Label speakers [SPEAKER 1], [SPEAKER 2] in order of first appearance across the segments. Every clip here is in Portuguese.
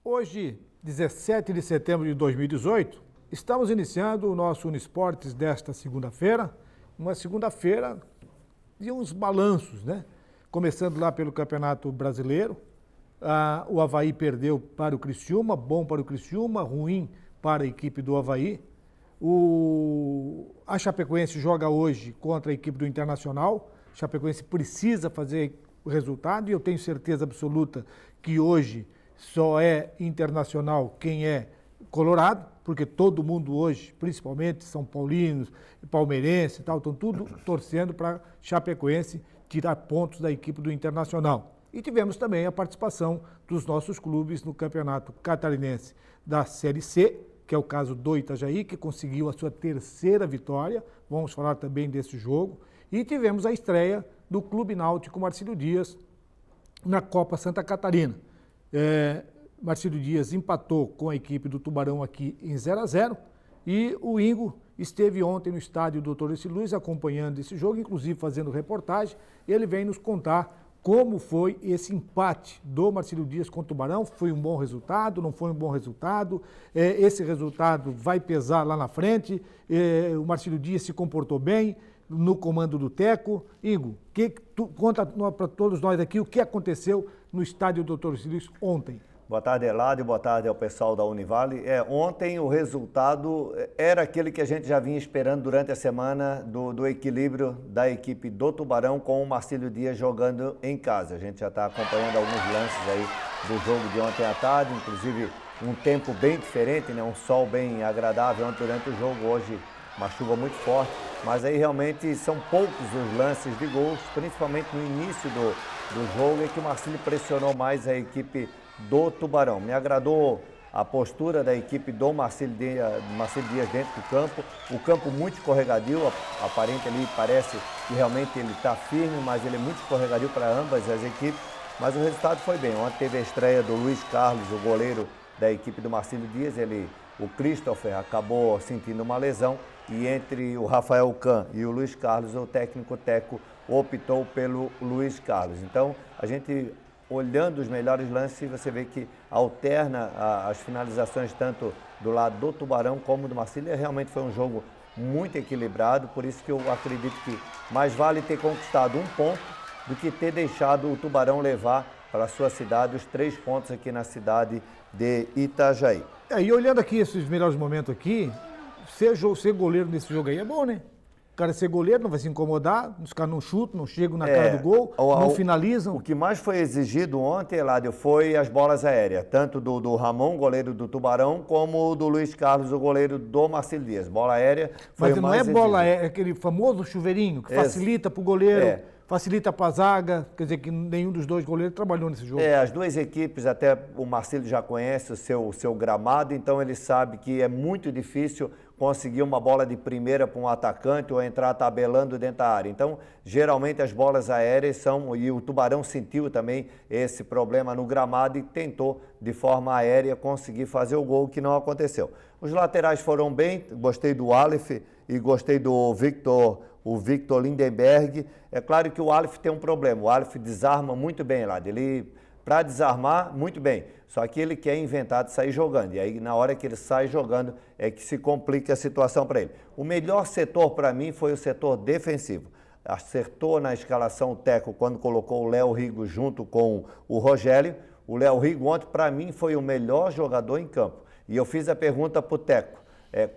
[SPEAKER 1] Hoje, 17 de setembro de 2018, estamos iniciando o nosso Uniesportes desta segunda-feira, uma segunda-feira de uns balanços, né? Começando lá pelo Campeonato Brasileiro, o Avaí perdeu para o Criciúma, bom para o Criciúma, ruim para a equipe do Avaí. A Chapecoense joga hoje contra a equipe do Internacional, a Chapecoense precisa fazer o resultado e eu tenho certeza absoluta que hoje só é internacional quem é colorado, porque todo mundo hoje, principalmente São Paulinos, palmeirenses e tal, estão tudo torcendo para Chapecoense tirar pontos da equipe do Internacional. E tivemos também a participação dos nossos clubes no Campeonato Catarinense da Série C, que é o caso do Itajaí, que conseguiu a sua terceira vitória, vamos falar também desse jogo, e tivemos a estreia do Clube Náutico Marcílio Dias na Copa Santa Catarina. Marcílio Dias empatou com a equipe do Tubarão aqui em 0-0 e o Ingo esteve ontem no estádio Dr. Esse Luiz acompanhando esse jogo, inclusive fazendo reportagem. Ele vem nos contar como foi esse empate do Marcílio Dias com o Tubarão. Foi um bom resultado, não foi um bom resultado? Esse resultado vai pesar lá na frente? O Marcílio Dias se comportou bem no comando do Teco. Ingo, conta para todos nós aqui o que aconteceu no estádio Dr. Esse Luiz ontem.
[SPEAKER 2] Boa tarde, Eladio, e boa tarde ao pessoal da Univale. Ontem o resultado era aquele que a gente já vinha esperando durante a semana do equilíbrio da equipe do Tubarão com o Marcílio Dias jogando em casa. A gente já está acompanhando alguns lances aí do jogo de ontem à tarde, inclusive um tempo bem diferente, né? Um sol bem agradável ontem durante o jogo, hoje uma chuva muito forte, mas aí realmente são poucos os lances de gols, principalmente no início do jogo, em que o Marcílio pressionou mais a equipe do Tubarão. Me agradou a postura da equipe do Marcílio Dias dentro do campo, o campo muito escorregadio, aparente ali, parece que realmente ele está firme, mas ele é muito escorregadio para ambas as equipes, mas o resultado foi bem. Ontem teve a estreia do Luiz Carlos, o goleiro da equipe do Marcílio Dias, o Christopher acabou sentindo uma lesão e entre o Rafael Can e o Luiz Carlos, o técnico Teco optou pelo Luiz Carlos. Então, a gente olhando os melhores lances, você vê que alterna as finalizações tanto do lado do Tubarão como do Marcílio. Realmente foi um jogo muito equilibrado, por isso que eu acredito que mais vale ter conquistado um ponto do que ter deixado o Tubarão levar para a sua cidade os 3 pontos aqui na cidade de Itajaí.
[SPEAKER 1] E olhando aqui esses melhores momentos aqui, ser goleiro nesse jogo aí é bom, né? O cara ser goleiro não vai se incomodar, os caras não chutam, não chegam na cara do gol, não finalizam.
[SPEAKER 2] O que mais foi exigido ontem, Eladio, foi as bolas aéreas, tanto do Ramon, goleiro do Tubarão, como do Luiz Carlos, o goleiro do Marcílio Dias. Bola aérea foi o mais exigido. Mas não é bola aérea,
[SPEAKER 1] é aquele famoso chuveirinho que facilita para o goleiro, facilita para a zaga, quer dizer que nenhum dos dois goleiros trabalhou nesse jogo.
[SPEAKER 2] As duas equipes, até o Marcílio já conhece o seu gramado, então ele sabe que é muito difícil conseguir uma bola de primeira para um atacante ou entrar tabelando dentro da área. Então, geralmente as bolas aéreas e o Tubarão sentiu também esse problema no gramado e tentou, de forma aérea, conseguir fazer o gol, que não aconteceu. Os laterais foram bem, gostei do Aleph e gostei do Victor Lindenberg. É claro que o Aleph tem um problema, o Aleph desarma muito bem lá, para desarmar, muito bem, só que ele quer inventar de sair jogando, e aí na hora que ele sai jogando é que se complica a situação para ele. O melhor setor para mim foi o setor defensivo. Acertou na escalação o Teco quando colocou o Léo Rigo junto com o Rogério. O Léo Rigo ontem para mim foi o melhor jogador em campo, e eu fiz a pergunta para o Teco,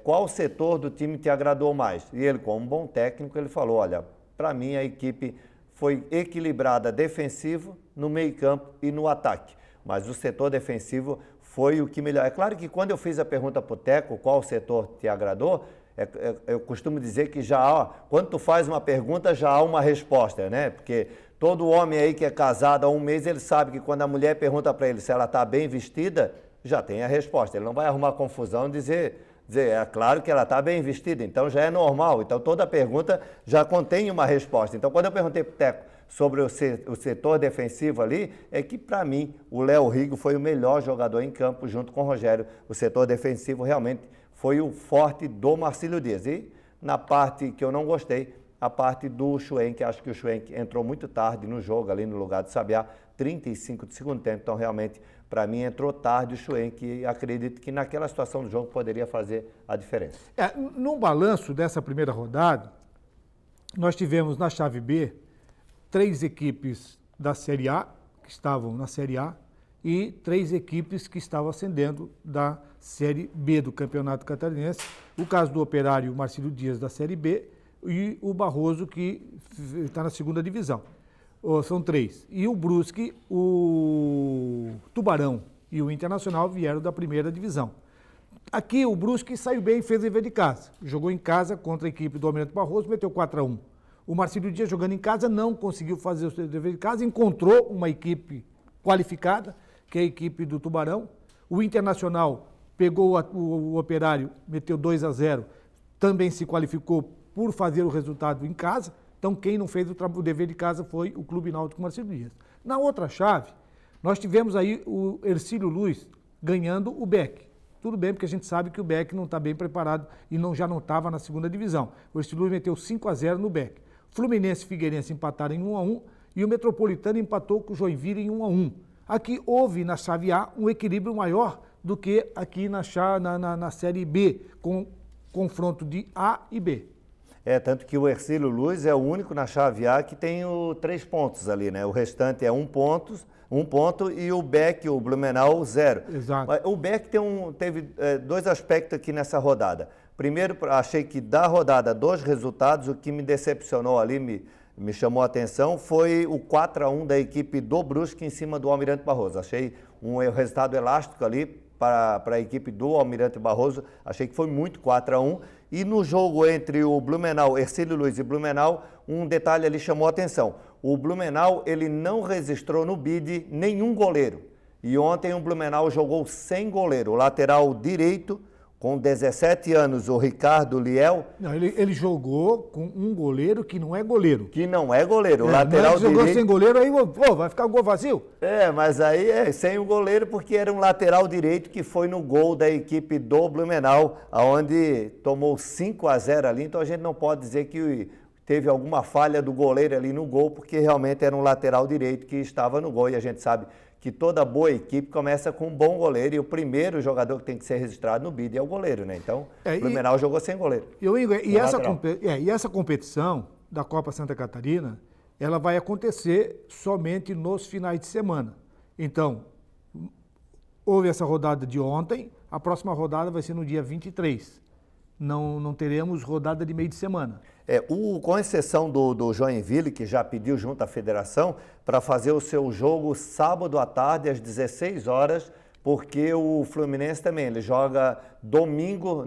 [SPEAKER 2] qual setor do time te agradou mais? E ele, como um bom técnico, ele falou, olha, para mim a equipe foi equilibrada defensivo, no meio-campo e no ataque. Mas o setor defensivo foi o que melhor. É claro que quando eu fiz a pergunta para o Teco, qual setor te agradou, eu costumo dizer que quando tu faz uma pergunta, já há uma resposta, né? Porque todo homem aí que é casado há um mês, ele sabe que quando a mulher pergunta para ele se ela está bem vestida, já tem a resposta. Ele não vai arrumar confusão e dizer, é claro que ela está bem vestida, então já é normal. Então toda pergunta já contém uma resposta. Então quando eu perguntei para o Teco sobre o setor defensivo ali, é que para mim o Léo Rigo foi o melhor jogador em campo junto com o Rogério. O setor defensivo realmente foi o forte do Marcílio Dias. E na parte que eu não gostei, a parte do Schwenk. Acho que o Schwenk entrou muito tarde no jogo, ali no lugar do Sabiá, 35 de segundo tempo. Então, realmente, para mim, entrou tarde o Schwenk e acredito que naquela situação do jogo poderia fazer a diferença.
[SPEAKER 1] No balanço dessa primeira rodada, nós tivemos na chave B 3 equipes da Série A, que estavam na Série A, e 3 equipes que estavam ascendendo da Série B do Campeonato Catarinense. O caso do Operário Marcílio Dias da Série B e o Barroso, que está na segunda divisão. São 3. E o Brusque, o Tubarão e o Internacional vieram da primeira divisão. Aqui o Brusque saiu bem e fez o dever de casa. Jogou em casa contra a equipe do Almirante Barroso, meteu 4-1. O Marcílio Dias, jogando em casa, não conseguiu fazer o seu dever de casa, encontrou uma equipe qualificada, que é a equipe do Tubarão. O Internacional pegou o Operário, meteu 2-0, também se qualificou por fazer o resultado em casa. Então, quem não fez o dever de casa foi o Clube Náutico Marcílio Dias. Na outra chave, nós tivemos aí o Hercílio Luz ganhando o Beck. Tudo bem, porque a gente sabe que o Beck não está bem preparado e já não estava na segunda divisão. O Hercílio Luz meteu 5-0 no Beck. Fluminense e Figueirense empataram em 1-1 e o Metropolitano empatou com o Joinville em 1-1. Aqui houve na chave A um equilíbrio maior do que aqui na Série B, com confronto de A e B.
[SPEAKER 2] Tanto que o Hercílio Luz é o único na chave A que tem 3 pontos ali, né? O restante é 1 ponto e o Beck, o Blumenau, 0.
[SPEAKER 1] Exato.
[SPEAKER 2] O Beck teve 2 aspectos aqui nessa rodada. Primeiro, achei que da rodada, 2 resultados, o que me decepcionou ali, me chamou a atenção, foi o 4-1 da equipe do Brusque em cima do Almirante Barroso. Achei um resultado elástico ali para a equipe do Almirante Barroso, achei que foi muito 4-1. E no jogo entre o Blumenau, Hercílio Luz e Blumenau, um detalhe ali chamou a atenção. O Blumenau, ele não registrou no BID nenhum goleiro. E ontem o Blumenau jogou sem goleiro. O lateral direito, com 17 anos, o Ricardo Liel.
[SPEAKER 1] Não, ele jogou com um goleiro que não é goleiro.
[SPEAKER 2] Que não é goleiro. O lateral
[SPEAKER 1] direito. Jogou sem goleiro, aí vai ficar o gol vazio?
[SPEAKER 2] Mas aí sem o goleiro, porque era um lateral direito que foi no gol da equipe do Blumenau, onde tomou 5-0 ali. Então a gente não pode dizer que teve alguma falha do goleiro ali no gol, porque realmente era um lateral direito que estava no gol. E a gente sabe que toda boa equipe começa com um bom goleiro e o primeiro jogador que tem que ser registrado no BID é o goleiro, né? Então, o Blumenau jogou sem goleiro.
[SPEAKER 1] E essa competição da Copa Santa Catarina, ela vai acontecer somente nos finais de semana. Então, houve essa rodada de ontem, a próxima rodada vai ser no dia 23. Não teremos rodada de meio de semana.
[SPEAKER 2] Com exceção do Joinville, que já pediu junto à federação para fazer o seu jogo sábado à tarde, às 16 horas, porque o Fluminense também, ele joga domingo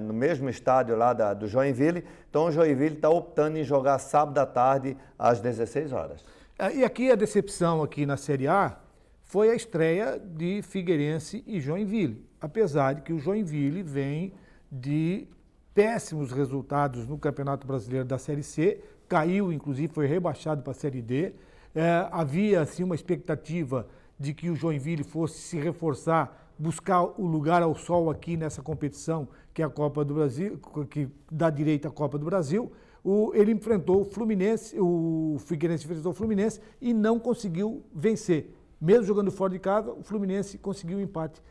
[SPEAKER 2] no mesmo estádio lá do Joinville, então o Joinville está optando em jogar sábado à tarde, às 16 horas.
[SPEAKER 1] E aqui a decepção aqui na Série A foi a estreia de Figueirense e Joinville, apesar de que o Joinville vem de péssimos resultados no Campeonato Brasileiro da Série C, caiu, inclusive, foi rebaixado para a Série D. Havia, assim, uma expectativa de que o Joinville fosse se reforçar, buscar o lugar ao sol aqui nessa competição, que é a Copa do Brasil, que dá direito à Copa do Brasil. Ele enfrentou o Fluminense, o Figueirense enfrentou o Fluminense e não conseguiu vencer. Mesmo jogando fora de casa, o Fluminense conseguiu o empate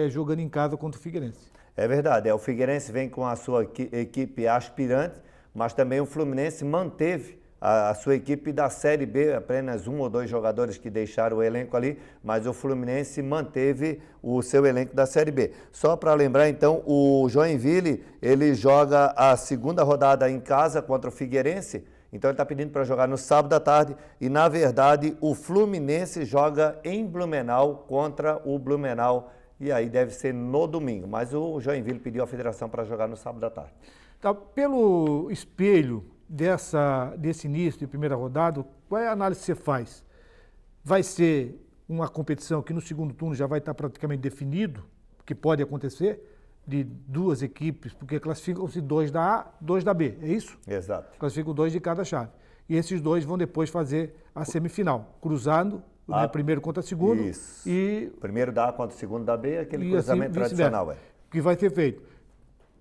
[SPEAKER 1] jogando em casa contra o Figueirense.
[SPEAKER 2] É verdade, o Figueirense vem com a sua equipe aspirante, mas também o Fluminense manteve a sua equipe da Série B, apenas 1 ou 2 jogadores que deixaram o elenco ali, mas o Fluminense manteve o seu elenco da Série B. Só para lembrar, então, o Joinville, ele joga a segunda rodada em casa contra o Figueirense, então ele está pedindo para jogar no sábado à tarde e, na verdade, o Fluminense joga em Blumenau contra o Blumenau. E aí deve ser no domingo, mas o Joinville pediu à federação para jogar no sábado à tarde.
[SPEAKER 1] Tá, pelo espelho desse início de primeira rodada, qual é a análise que você faz? Vai ser uma competição que no segundo turno já vai estar praticamente definido, que pode acontecer, de 2 equipes, porque classificam-se 2 da A, 2 da B, é isso?
[SPEAKER 2] Exato.
[SPEAKER 1] Classificam 2 de cada chave. E esses 2 vão depois fazer a semifinal, cruzando, primeiro contra segundo.
[SPEAKER 2] Isso.
[SPEAKER 1] E
[SPEAKER 2] primeiro da A contra o segundo da B, aquele cruzamento assim, tradicional.
[SPEAKER 1] Que vai ser feito.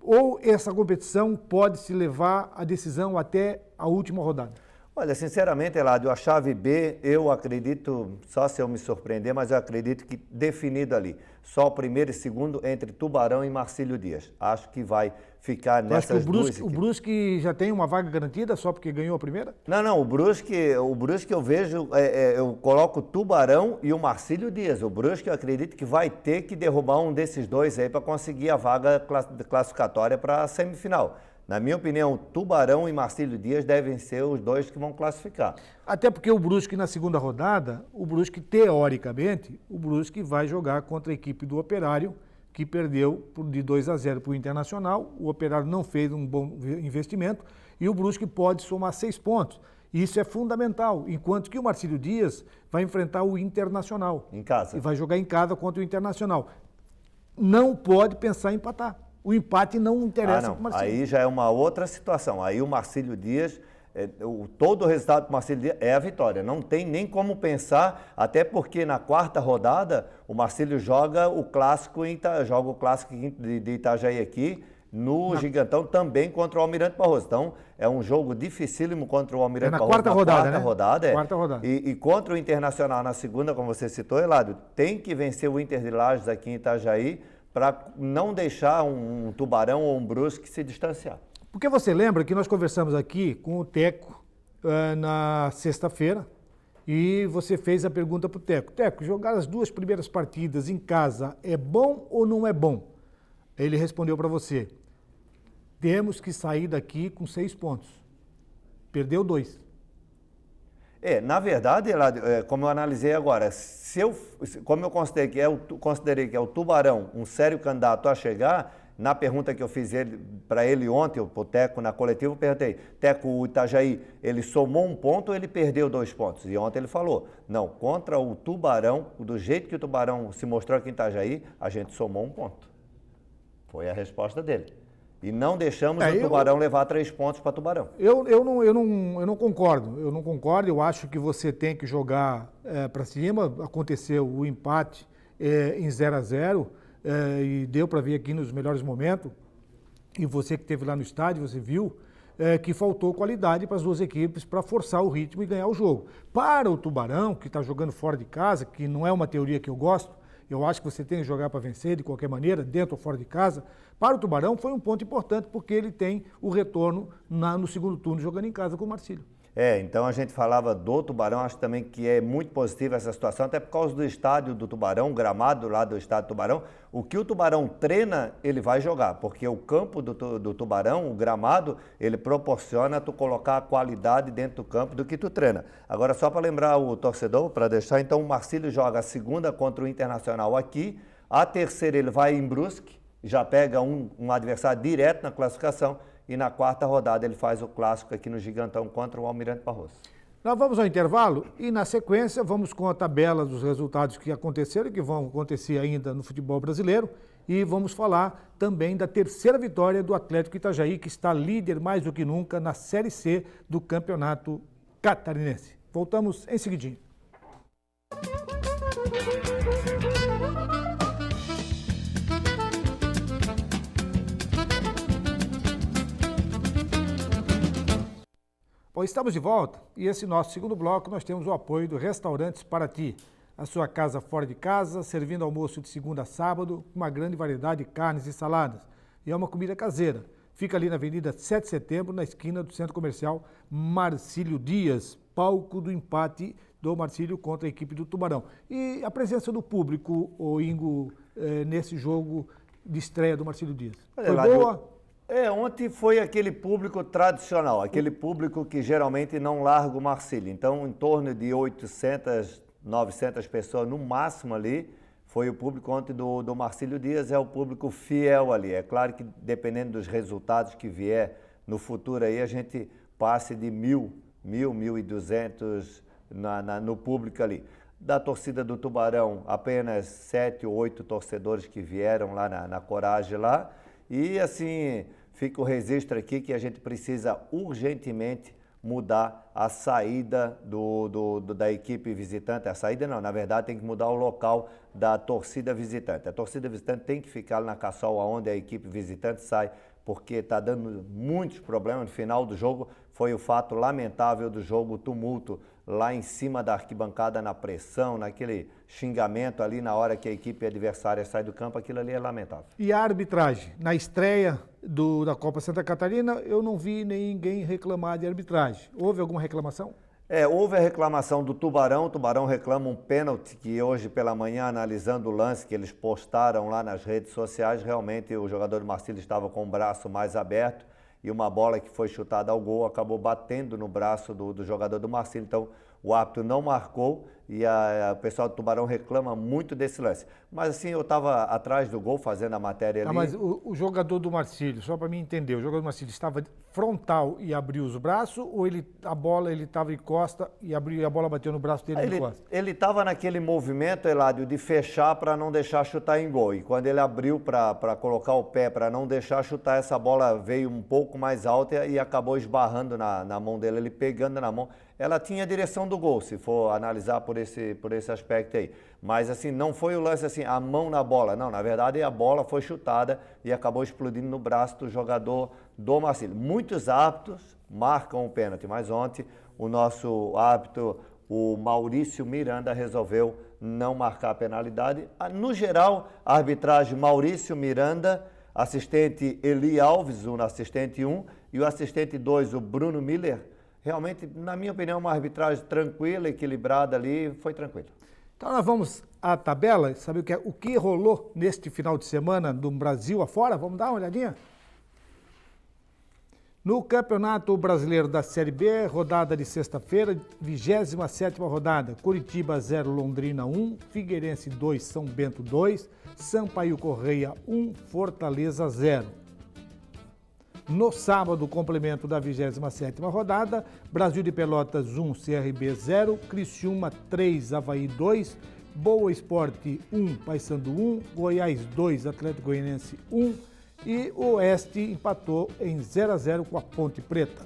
[SPEAKER 1] ou essa competição pode se levar a decisão até a última rodada?
[SPEAKER 2] Olha, sinceramente, Eladio, a chave B, eu acredito, só se eu me surpreender, mas eu acredito que definido ali. Só o primeiro e segundo entre Tubarão e Marcílio Dias. Acho que vai ficar nessas duas equipes.
[SPEAKER 1] O Brusque já tem uma vaga garantida só porque ganhou a primeira?
[SPEAKER 2] Não, o Brusque eu vejo, eu coloco o Tubarão e o Marcílio Dias. O Brusque eu acredito que vai ter que derrubar um desses dois aí para conseguir a vaga classificatória para a semifinal. Na minha opinião, o Tubarão e Marcílio Dias devem ser os dois que vão classificar.
[SPEAKER 1] Até porque o Brusque na segunda rodada, o Brusque teoricamente, o Brusque vai jogar contra a equipe do Operário, que perdeu de 2-0 para o Internacional. O Operário não fez um bom investimento e o Brusque pode somar 6 pontos. Isso é fundamental, enquanto que o Marcílio Dias vai enfrentar o Internacional.
[SPEAKER 2] Em casa.
[SPEAKER 1] E vai jogar em casa contra o Internacional. Não pode pensar em empatar. O empate não interessa para o Marcílio.
[SPEAKER 2] Aí já é uma outra situação. Aí o Marcílio Dias, todo o resultado do Marcílio Dias é a vitória. Não tem nem como pensar, até porque na quarta rodada o Marcílio joga o clássico de Itajaí aqui, no Gigantão, também contra o Almirante Barroso. Então, é um jogo dificílimo contra o Almirante Barroso.
[SPEAKER 1] Quarta rodada, né?
[SPEAKER 2] Quarta rodada. E contra o Internacional na segunda, como você citou, Eladio, tem que vencer o Inter de Lages aqui em Itajaí, para não deixar um Tubarão ou um Brusque se distanciar.
[SPEAKER 1] Porque você lembra que nós conversamos aqui com o Teco na sexta-feira e você fez a pergunta para o Teco. Teco, jogar as 2 primeiras partidas em casa é bom ou não é bom? Ele respondeu para você, temos que sair daqui com 6 pontos. Perdeu 2.
[SPEAKER 2] Na verdade, como eu analisei agora, como eu considerei que é o Tubarão um sério candidato a chegar, na pergunta que eu fiz para ele ontem, o Teco, na coletiva, eu perguntei, Teco, o Itajaí, ele somou 1 ponto ou ele perdeu 2 pontos? E ontem ele falou, não, contra o Tubarão, do jeito que o Tubarão se mostrou aqui em Itajaí, a gente somou 1 ponto. Foi a resposta dele. E não deixamos o Tubarão levar 3 pontos para Tubarão.
[SPEAKER 1] Eu não concordo. Eu não concordo. Eu acho que você tem que jogar para cima. Aconteceu o empate em 0-0 e deu para ver aqui nos melhores momentos. E você que esteve lá no estádio, você viu que faltou qualidade para as 2 equipes para forçar o ritmo e ganhar o jogo. Para o Tubarão, que está jogando fora de casa, que não é uma teoria que eu gosto, eu acho que você tem que jogar para vencer de qualquer maneira, dentro ou fora de casa. Para o Tubarão foi um ponto importante porque ele tem o retorno no segundo turno jogando em casa com o Marcílio.
[SPEAKER 2] Então a gente falava do Tubarão, acho também que é muito positiva essa situação, até por causa do estádio do Tubarão, o gramado lá do estádio do Tubarão. O que o Tubarão treina, ele vai jogar, porque o campo do Tubarão, o gramado, ele proporciona tu colocar a qualidade dentro do campo do que tu treina. Agora, só para lembrar o torcedor, para deixar, então o Marcílio joga a segunda contra o Internacional aqui, a terceira ele vai em Brusque, já pega um adversário direto na classificação, e na quarta rodada ele faz o clássico aqui no Gigantão contra o Almirante Barroso.
[SPEAKER 1] Nós vamos ao intervalo e na sequência vamos com a tabela dos resultados que aconteceram e que vão acontecer ainda no futebol brasileiro e vamos falar também da terceira vitória do Atlético Itajaí, que está líder mais do que nunca na Série C do Campeonato Catarinense. Voltamos em seguidinho. Bom, estamos de volta e esse nosso segundo bloco nós temos o apoio do Restaurantes Paraty, a sua casa fora de casa, servindo almoço de segunda a sábado, com uma grande variedade de carnes e saladas. E é uma comida caseira. Fica ali na Avenida 7 de Setembro, na esquina do Centro Comercial Marcílio Dias, palco do empate do Marcílio contra a equipe do Tubarão. E a presença do público, o Ingo, nesse jogo de estreia do Marcílio Dias. Foi boa?
[SPEAKER 2] Ontem foi aquele público tradicional, aquele público que geralmente não larga o Marcílio. Então, em torno de 800, 900 pessoas no máximo ali, foi o público ontem do Marcílio Dias, é o público fiel ali. É claro que dependendo dos resultados que vier no futuro aí, a gente passe de 1.200 no público ali. Da torcida do Tubarão, apenas 7 ou 8 torcedores que vieram lá na Coragem lá. E assim, fica o registro aqui que a gente precisa urgentemente mudar a saída da equipe visitante. A saída não, na verdade tem que mudar o local da torcida visitante. A torcida visitante tem que ficar na caçola onde a equipe visitante sai porque está dando muitos problemas. No final do jogo foi o fato lamentável do jogo, o tumulto lá em cima da arquibancada, na pressão, naquele xingamento ali na hora que a equipe adversária sai do campo, aquilo ali é lamentável.
[SPEAKER 1] E a arbitragem? Na estreia da Copa Santa Catarina, eu não vi ninguém reclamar de arbitragem. Houve alguma reclamação?
[SPEAKER 2] Houve a reclamação do Tubarão. O Tubarão reclama um pênalti que hoje pela manhã, analisando o lance que eles postaram lá nas redes sociais, realmente o jogador do Marcílio estava com o braço mais aberto e uma bola que foi chutada ao gol acabou batendo no braço do jogador do Marcílio. Então o árbitro não marcou e o pessoal do Tubarão reclama muito desse lance. Mas assim, eu estava atrás do gol fazendo a matéria ali.
[SPEAKER 1] Mas o jogador do Marcílio, só para mim entender, o jogador do Marcílio estava frontal e abriu os braços ou a bola ele estava em costa e a bola bateu no braço dele em costa?
[SPEAKER 2] Ele estava naquele movimento, Eladio, de fechar para não deixar chutar em gol. E quando ele abriu para colocar o pé para não deixar chutar, essa bola veio um pouco mais alta e acabou esbarrando na mão dele, ele pegando na mão. Ela tinha a direção do gol, se for analisar por esse aspecto aí. Mas assim, não foi o lance assim, a mão na bola. Não, na verdade a bola foi chutada e acabou explodindo no braço do jogador do Marcílio. Muitos árbitros marcam o pênalti, mas ontem o nosso árbitro, o Maurício Miranda, resolveu não marcar a penalidade. No geral, a arbitragem Maurício Miranda, assistente Eli Alves, o assistente 1, e o assistente 2, o Bruno Miller. Realmente, na minha opinião, uma arbitragem tranquila, equilibrada ali, foi tranquilo.
[SPEAKER 1] Então nós vamos à tabela, saber o que rolou neste final de semana do Brasil afora? Vamos dar uma olhadinha? No Campeonato Brasileiro da Série B, rodada de sexta-feira, 27ª rodada, Curitiba 0, Londrina 1, Figueirense 2, São Bento 2, Sampaio Correia 1, Fortaleza 0. No sábado, complemento da 27ª rodada, Brasil de Pelotas 1, CRB 0, Criciúma 3, Avaí 2, Boa Esporte 1, Paysandu 1, Goiás 2, Atlético Goianiense 1 e o Oeste empatou em 0-0 com a Ponte Preta.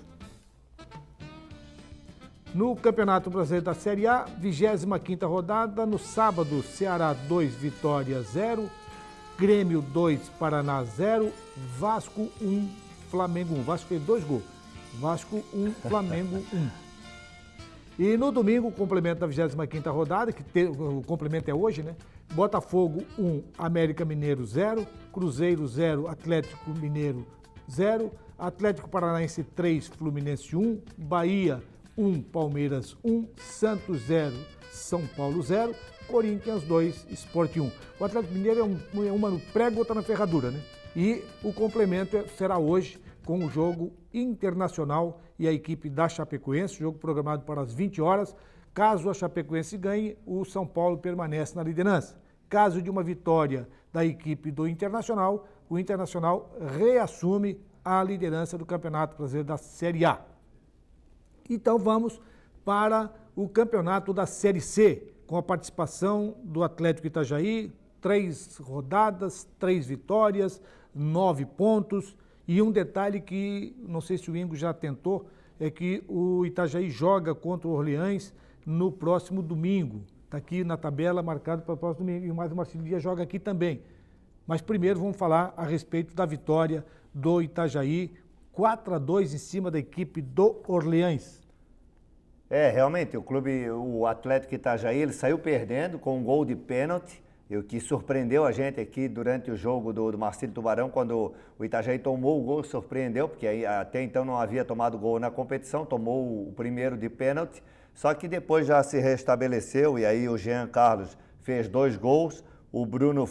[SPEAKER 1] No Campeonato Brasileiro da Série A, 25ª rodada, no sábado, Ceará 2, Vitória 0, Grêmio 2, Paraná 0, Vasco 1, Flamengo 1. Vasco fez 2 gols. Vasco 1, Flamengo 1. E no domingo, complemento da 25ª rodada, o complemento é hoje, né? Botafogo 1, América Mineiro 0, Cruzeiro 0, Atlético Mineiro 0, Atlético Paranaense 3, Fluminense 1, Bahia 1, Palmeiras 1, Santos 0, São Paulo 0, Corinthians 2, Sport 1. O Atlético Mineiro é uma no prego, outra na ferradura, né? E o complemento será hoje com o jogo Internacional e a equipe da Chapecoense, jogo programado para as 20 horas. Caso a Chapecoense ganhe, o São Paulo permanece na liderança. Caso de uma vitória da equipe do Internacional, o Internacional reassume a liderança do Campeonato Brasileiro da Série A. Então vamos para o Campeonato da Série C, com a participação do Atlético Itajaí, 3 rodadas, 3 vitórias, 9 pontos. E um detalhe que, não sei se o Ingo já tentou, é que o Itajaí joga contra o Orleans no próximo domingo. Está aqui na tabela marcado para o próximo domingo. E o Mais Marcílio joga aqui também. Mas primeiro vamos falar a respeito da vitória do Itajaí, 4-2 em cima da equipe do Orleans.
[SPEAKER 2] Realmente, o Atlético Itajaí, ele saiu perdendo com um gol de pênalti. O que surpreendeu a gente aqui durante o jogo do Marcílio Tubarão, quando o Itajaí tomou o gol, surpreendeu, porque até então não havia tomado gol na competição, tomou o primeiro de pênalti, só que depois já se restabeleceu e aí o Jean Carlos fez 2 gols, o Bruno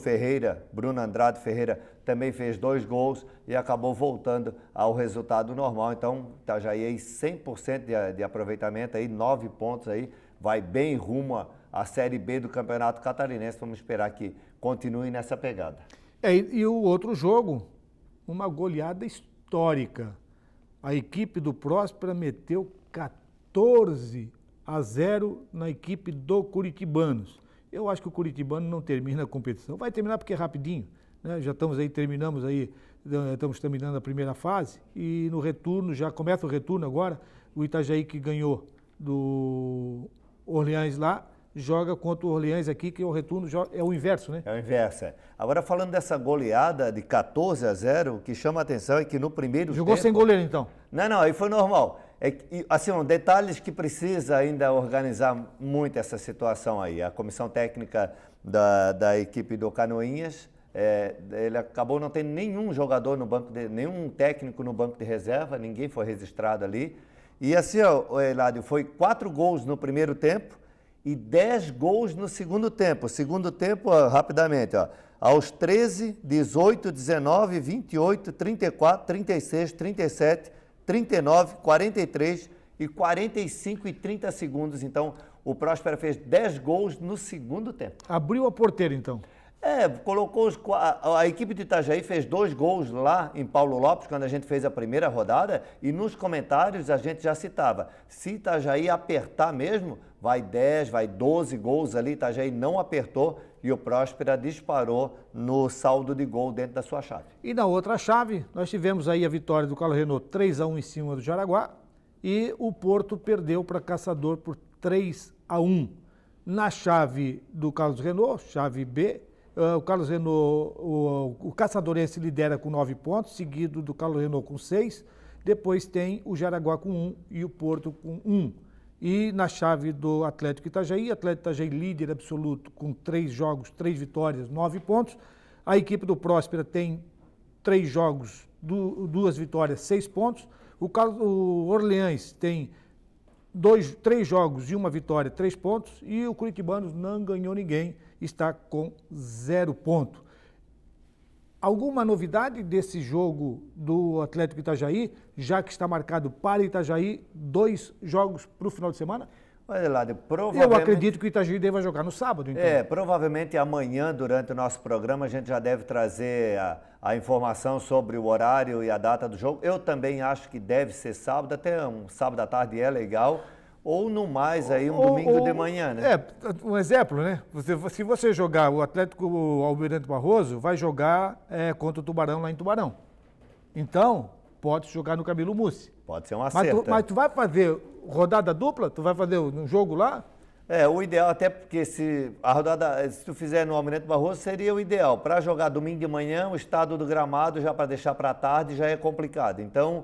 [SPEAKER 2] Andrade Ferreira também fez 2 gols e acabou voltando ao resultado normal. Então, Itajaí aí 100% de aproveitamento, aí 9 pontos aí, vai bem rumo a Série B do Campeonato Catarinense. Vamos esperar que continue nessa pegada.
[SPEAKER 1] E o outro jogo, uma goleada histórica. A equipe do Próspera meteu 14-0 na equipe do Curitibanos. Eu acho que o Curitibano não termina a competição. Vai terminar porque é rapidinho, né? Já estamos terminando a primeira fase e no retorno, já começa o retorno agora, o Itajaí que ganhou do Orleans lá, joga contra o Orleans aqui, que o retorno é o inverso, né?
[SPEAKER 2] É o inverso, é. Agora, falando dessa goleada de 14-0, o que chama a atenção é que no primeiro
[SPEAKER 1] Jogou
[SPEAKER 2] tempo...
[SPEAKER 1] sem goleiro, então?
[SPEAKER 2] Não, aí foi normal. Assim, detalhes que precisa ainda organizar muito essa situação aí. A comissão técnica da equipe do Canoinhas, ele acabou não tendo nenhum jogador no banco, nenhum técnico no banco de reserva, ninguém foi registrado ali. E assim, ó, Eladio, foi 4 gols no primeiro tempo e 10 gols no segundo tempo. Segundo tempo, ó, rapidamente, ó, aos 13, 18, 19, 28, 34, 36, 37, 39, 43 e 45 e 30 segundos. Então, o Próspera fez 10 gols no segundo tempo.
[SPEAKER 1] Abriu a porteira, então.
[SPEAKER 2] Colocou a equipe de Itajaí fez 2 gols lá em Paulo Lopes, quando a gente fez a primeira rodada, e nos comentários a gente já citava, se Itajaí apertar mesmo, vai 10, vai 12 gols ali, Itajaí não apertou e o Próspera disparou no saldo de gol dentro da sua chave.
[SPEAKER 1] E na outra chave, nós tivemos aí a vitória do Carlos Renault 3-1 em cima do Jaraguá e o Porto perdeu para Caçador por 3-1. Na chave do Carlos Renault, chave B, o Carlos Renault, o Caçadorense lidera com 9 pontos, seguido do Carlos Renault com 6. Depois tem o Jaraguá com 1 e o Porto com 1. E na chave do Atlético Itajaí líder absoluto com 3 jogos, 3 vitórias, 9 pontos. A equipe do Próspera tem 3 jogos, 2 vitórias, 6 pontos. O Orleans tem 3 jogos e 1 vitória, 3 pontos. E o Curitibanos não ganhou ninguém, está com 0 ponto. Alguma novidade desse jogo do Atlético Itajaí, já que está marcado para Itajaí 2 jogos para o final de semana?
[SPEAKER 2] Olha lá, provavelmente...
[SPEAKER 1] Eu acredito que o Itajaí deva jogar no sábado, então.
[SPEAKER 2] Provavelmente amanhã, durante o nosso programa, a gente já deve trazer a informação sobre o horário e a data do jogo. Eu também acho que deve ser sábado, até um sábado à tarde é legal. Ou no mais aí domingo de manhã, né?
[SPEAKER 1] Um exemplo, né? Se você jogar o Atlético Almirante Barroso, vai jogar contra o Tubarão lá em Tubarão. Então, pode jogar no Camilo Mussi.
[SPEAKER 2] Pode ser um acerto.
[SPEAKER 1] Mas tu vai fazer rodada dupla? Tu vai fazer um jogo lá?
[SPEAKER 2] O ideal, até porque se tu fizer no Almirante Barroso, seria o ideal. Para jogar domingo de manhã, o estado do gramado, já para deixar para tarde, já é complicado. Então,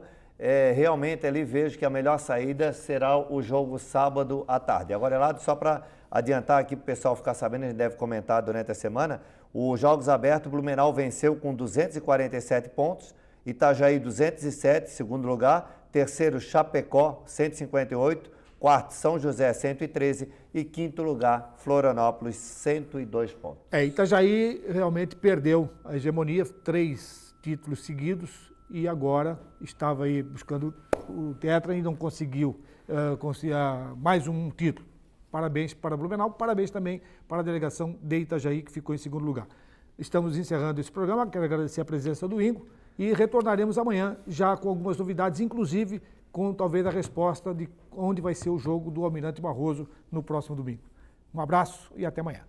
[SPEAKER 2] realmente ali vejo que a melhor saída será o jogo sábado à tarde. Agora, Eladio, só para adiantar aqui para o pessoal ficar sabendo, a gente deve comentar durante a semana, os Jogos Abertos, Blumenau venceu com 247 pontos, Itajaí 207, segundo lugar, terceiro Chapecó 158, quarto São José 113 e quinto lugar Florianópolis 102 pontos.
[SPEAKER 1] Itajaí realmente perdeu a hegemonia, 3 títulos seguidos, e agora estava aí buscando o tetra e não conseguiu mais um título. Parabéns para Blumenau, parabéns também para a delegação de Itajaí, que ficou em segundo lugar. Estamos encerrando esse programa, quero agradecer a presença do Ingo e retornaremos amanhã já com algumas novidades, inclusive com talvez a resposta de onde vai ser o jogo do Almirante Barroso no próximo domingo. Um abraço e até amanhã.